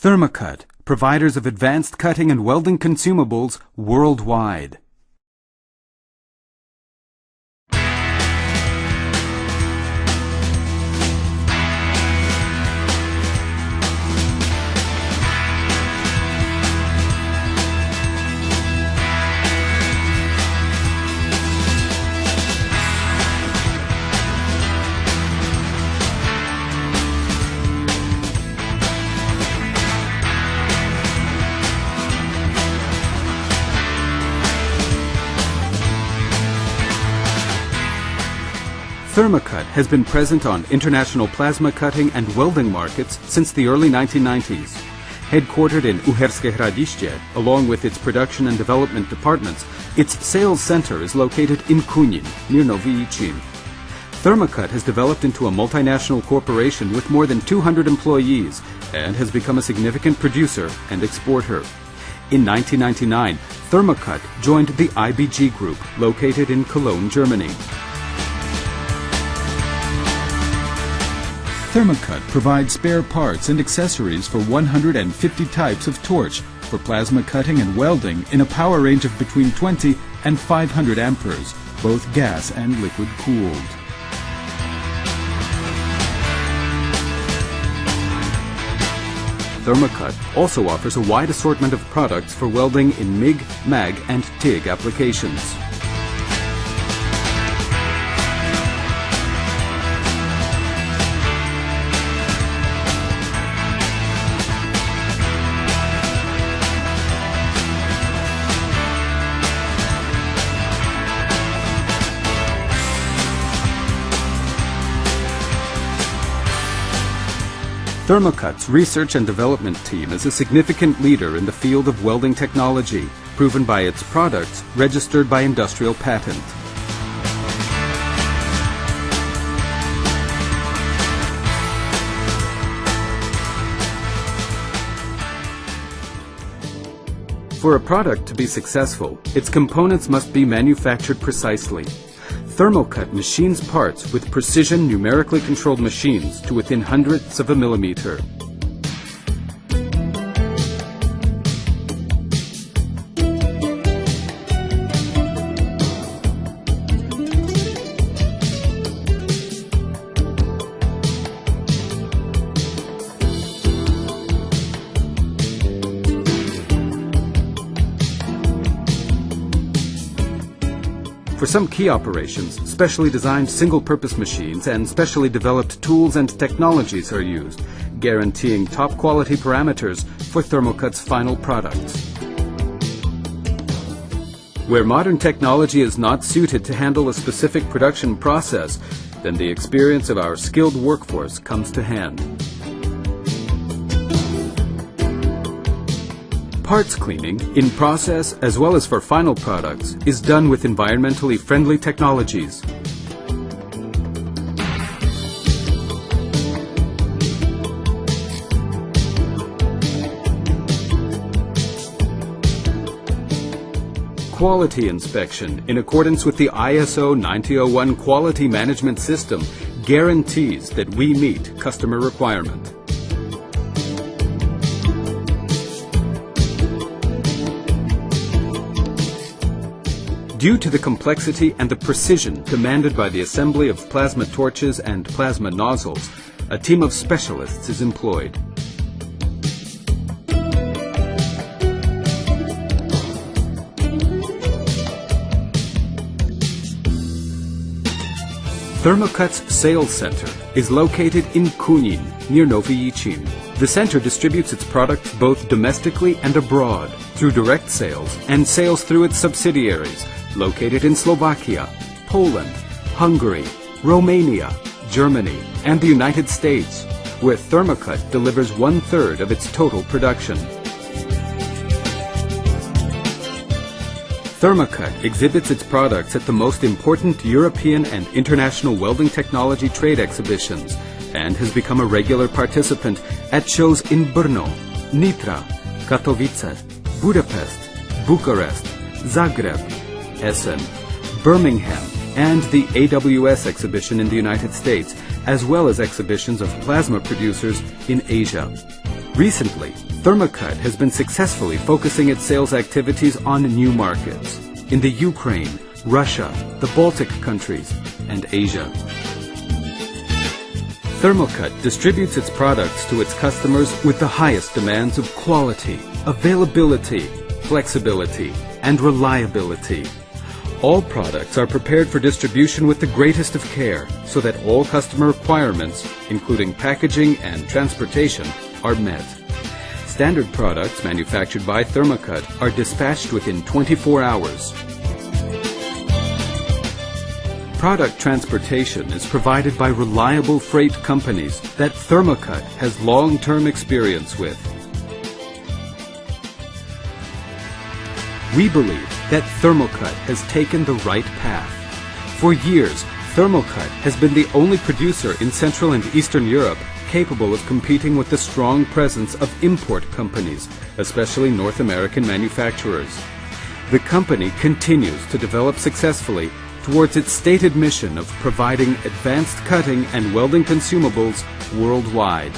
Thermacut, providers of advanced cutting and welding consumables worldwide. Thermacut has been present on international plasma cutting and welding markets since the early 1990s. Headquartered in Uherskie Hradiště, along with its production and development departments, its sales center is located in Kunin, near Novi Ichin. Thermacut has developed into a multinational corporation with more than 200 employees and has become a significant producer and exporter. In 1999, Thermacut joined the IBG Group, located in Cologne, Germany. Thermacut provides spare parts and accessories for 150 types of torch for plasma cutting and welding in a power range of between 20 and 500 amperes, both gas and liquid cooled. Thermacut also offers a wide assortment of products for welding in MIG, MAG and TIG applications. Thermacut's research and development team is a significant leader in the field of welding technology, proven by its products registered by industrial patent. For a product to be successful, its components must be manufactured precisely. Thermacut machines parts with precision numerically controlled machines to within hundredths of a millimeter. For some key operations, specially designed single-purpose machines and specially developed tools and technologies are used, guaranteeing top-quality parameters for Thermacut's final products. Where modern technology is not suited to handle a specific production process, then the experience of our skilled workforce comes to hand. Parts cleaning, in process as well as for final products, is done with environmentally friendly technologies. Quality inspection, in accordance with the ISO 9001 quality management system, guarantees that we meet customer requirement. Due to the complexity and the precision demanded by the assembly of plasma torches and plasma nozzles, a team of specialists is employed. Thermacut's sales center is located in Kunin, near Novi Ichin. The center distributes its products both domestically and abroad through direct sales and sales through its subsidiaries, located in Slovakia, Poland, Hungary, Romania, Germany, and the United States, where Thermacut delivers 1/3 of its total production. Thermacut exhibits its products at the most important European and international welding technology trade exhibitions and has become a regular participant at shows in Brno, Nitra, Katowice, Budapest, Bucharest, Zagreb, Essen, Birmingham, and the AWS exhibition in the United States, as well as exhibitions of plasma producers in Asia. Recently, Thermacut has been successfully focusing its sales activities on new markets in the Ukraine, Russia, the Baltic countries, and Asia. Thermacut distributes its products to its customers with the highest demands of quality, availability, flexibility, and reliability. All products are prepared for distribution with the greatest of care so that all customer requirements, including packaging and transportation, are met. Standard products manufactured by Thermacut are dispatched within 24 hours. Product transportation is provided by reliable freight companies that Thermacut has long-term experience with. We believe that Thermacut has taken the right path. For years, Thermacut has been the only producer in Central and Eastern Europe capable of competing with the strong presence of import companies, especially North American manufacturers. The company continues to develop successfully towards its stated mission of providing advanced cutting and welding consumables worldwide.